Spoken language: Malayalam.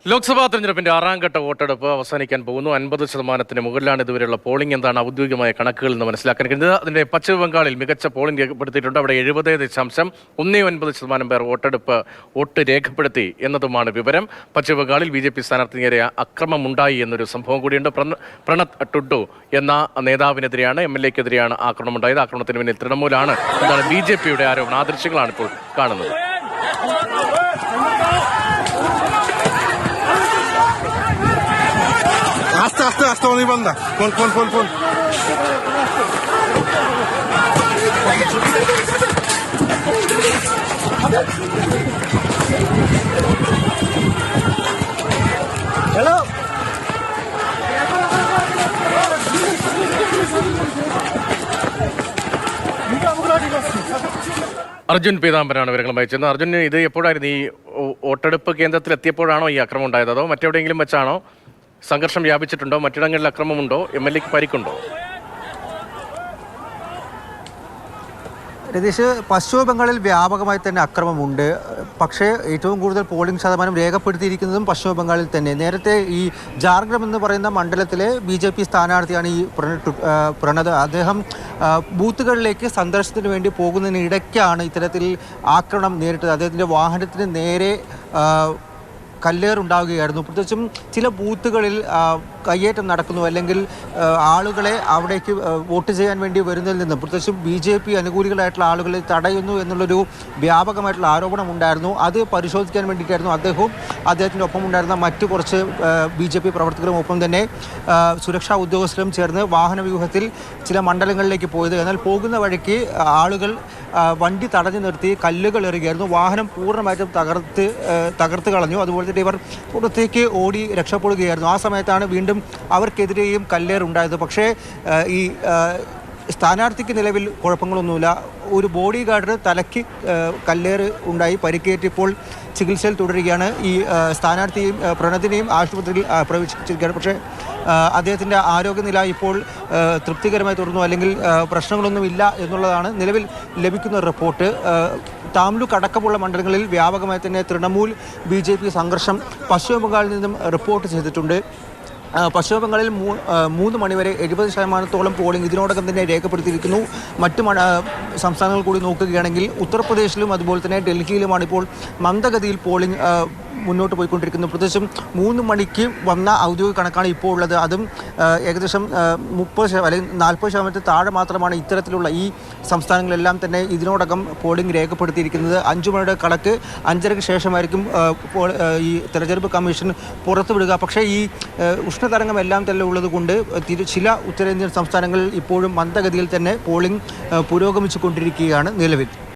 ലോക്സഭാ തെരഞ്ഞെടുപ്പിന്റെ ആറാം ഘട്ട വോട്ടെടുപ്പ് അവസാനിക്കാൻ പോകുന്നു. 50% മുകളിലാണ് ഇതുവരെയുള്ള പോളിംഗ്. എന്താണ് ഔദ്യോഗികമായ കണക്കുകളിൽ നിന്ന് മനസ്സിലാക്കാൻ കഴിയുന്നത്? അതിന്റെ പശ്ചിമ ബംഗാളിൽ മികച്ച പോളിംഗ് രേഖപ്പെടുത്തിയിട്ടുണ്ട്. അവിടെ 70.19% പേർ വോട്ട് രേഖപ്പെടുത്തി എന്നതുമാണ് വിവരം. പശ്ചിമ ബംഗാളിൽ BJP സ്ഥാനാർത്ഥി നേരെ അക്രമമുണ്ടായി എന്നൊരു സംഭവം കൂടിയുണ്ട്. പ്രണത് ടുഡു എന്ന നേതാവിനെതിരെയാണ്, MLA-ക്കെതിരെയാണ് ആക്രമണമുണ്ടായത്. ആക്രമണത്തിന് പിന്നിൽ തൃണമൂലാണ് എന്നാണ് BJP-യുടെ ആരോപണം. ആ ദൃശ്യങ്ങളാണ് ഇപ്പോൾ കാണുന്നത്. Hasta mi banda. Pon. Hello. Arjun പീതാംബരാണ് വിവരങ്ങൾ അയച്ചത്. അർജുൻ, ഇത് എപ്പോഴായിരുന്നു ഈ വോട്ടെടുപ്പ് കേന്ദ്രത്തിൽ എത്തിയപ്പോഴാണോ ഈ ആക്രമണം ഉണ്ടായത്, അതോ മറ്റെവിടെയെങ്കിലും വെച്ചാണോ? സംഘർഷം വ്യാപിച്ചിട്ടുണ്ടോ? മറ്റിടങ്ങളിൽ അക്രമമുണ്ടോ? MLA-ക്ക് പരിക്കുണ്ടോ? രതീഷ്, പശ്ചിമ ബംഗാളിൽ വ്യാപകമായി തന്നെ അക്രമമുണ്ട്. പക്ഷേ ഏറ്റവും കൂടുതൽ പോളിംഗ് ശതമാനം രേഖപ്പെടുത്തിയിരിക്കുന്നതും പശ്ചിമ ബംഗാളിൽ തന്നെ. നേരത്തെ ഈ ജാർഗ്രാം എന്ന് പറയുന്ന മണ്ഡലത്തിലെ BJP സ്ഥാനാർത്ഥിയാണ് ഈ പ്രണത്. അദ്ദേഹം ബൂത്തുകളിലേക്ക് സന്ദർശനത്തിന് വേണ്ടി പോകുന്നതിനിടയ്ക്കാണ് ഇത്തരത്തിൽ ആക്രമണം നേരിട്ടത്. അദ്ദേഹത്തിൻ്റെ വാഹനത്തിന് നേരെ കല്ലേറുണ്ടാവുകയായിരുന്നു. പ്രത്യേകിച്ചും ചില ബൂത്തുകളിൽ കയ്യേറ്റം നടക്കുന്നു, അല്ലെങ്കിൽ ആളുകളെ അവിടേക്ക് വോട്ട് ചെയ്യാൻ വേണ്ടി വരുന്നതിൽ നിന്നും പ്രത്യേകിച്ചും BJP അനുകൂലികളായിട്ടുള്ള ആളുകളെ തടയുന്നു എന്നുള്ളൊരു വ്യാപകമായിട്ടുള്ള ആരോപണം ഉണ്ടായിരുന്നു. അത് പരിശോധിക്കാൻ വേണ്ടിയിട്ടായിരുന്നു അദ്ദേഹത്തിൻ്റെ ഒപ്പം ഉണ്ടായിരുന്ന മറ്റു കുറച്ച് BJP പ്രവർത്തകരും ഒപ്പം തന്നെ സുരക്ഷാ ഉദ്യോഗസ്ഥരും ചേർന്ന് വാഹനവ്യൂഹത്തിൽ ചില മണ്ഡലങ്ങളിലേക്ക് പോയത്. എന്നാൽ പോകുന്ന വഴിക്ക് ആളുകൾ വണ്ടി തടഞ്ഞു നിർത്തി കല്ലുകൾ എറിയുകയായിരുന്നു. വാഹനം പൂർണ്ണമായിട്ടും തകർത്ത് കളഞ്ഞു. അതുപോലെ തന്നെ ഇവർ പുറത്തേക്ക് ഓടി രക്ഷപ്പെടുകയായിരുന്നു. ആ സമയത്താണ് വീണ്ടും അവർക്കെതിരെയും കല്ലേറുണ്ടായത്. പക്ഷേ ഈ സ്ഥാനാർത്ഥിക്ക് നിലവിൽ കുഴപ്പങ്ങളൊന്നുമില്ല. ഒരു ബോഡി ഗാർഡിന് തലയ്ക്ക് കല്ലേറ് ഉണ്ടായി, പരിക്കേറ്റിപ്പോൾ ചികിത്സയിൽ തുടരുകയാണ്. ഈ സ്ഥാനാർത്ഥിയെയും പ്രണതിനെയും ആശുപത്രിയിൽ പ്രവേശിച്ചിരിക്കുകയാണ്. പക്ഷേ അദ്ദേഹത്തിൻ്റെ ആരോഗ്യനില ഇപ്പോൾ തൃപ്തികരമായി തുടർന്നു, അല്ലെങ്കിൽ പ്രശ്നങ്ങളൊന്നുമില്ല എന്നുള്ളതാണ് നിലവിൽ ലഭിക്കുന്ന റിപ്പോർട്ട്. താംലുക്ക് അടക്കമുള്ള മണ്ഡലങ്ങളിൽ വ്യാപകമായി തന്നെ തൃണമൂൽ BJP സംഘർഷം പശ്ചിമ ബംഗാളിൽ നിന്നും റിപ്പോർട്ട് ചെയ്തിട്ടുണ്ട്. പശ്ചിമ ബംഗാളിൽ 3 മണിവരെ 70% പോളിംഗ് ഇതിനോടകം തന്നെ രേഖപ്പെടുത്തിയിരിക്കുന്നു. മറ്റു സംസ്ഥാനങ്ങൾ കൂടി നോക്കുകയാണെങ്കിൽ ഉത്തർപ്രദേശിലും അതുപോലെ തന്നെ ഡൽഹിയിലുമാണ് ഇപ്പോൾ മന്ദഗതിയിൽ പോളിംഗ് മുന്നോട്ട് പോയിക്കൊണ്ടിരിക്കുന്നത്. പ്രത്യേകിച്ചും 3 മണിക്ക് വന്ന ഔദ്യോഗിക കണക്കാണ് ഇപ്പോൾ ഉള്ളത്. അതും ഏകദേശം 30% അല്ലെങ്കിൽ 40% താഴെ മാത്രമാണ് ഇത്തരത്തിലുള്ള ഈ സംസ്ഥാനങ്ങളെല്ലാം തന്നെ ഇതിനോടകം പോളിംഗ് രേഖപ്പെടുത്തിയിരിക്കുന്നത്. 5 മണിയുടെ കണക്ക് 5:30 ശേഷമായിരിക്കും ഈ തെരഞ്ഞെടുപ്പ് കമ്മീഷൻ പുറത്തുവിടുക. പക്ഷേ ഈ ഉഷ്ണതരംഗമെല്ലാം തന്നെ ഉള്ളത് കൊണ്ട് ചില ഉത്തരേന്ത്യൻ സംസ്ഥാനങ്ങളിൽ ഇപ്പോഴും മന്ദഗതിയിൽ തന്നെ പോളിംഗ് പുരോഗമിച്ചു കൊണ്ടിരിക്കുകയാണ് നിലവിൽ.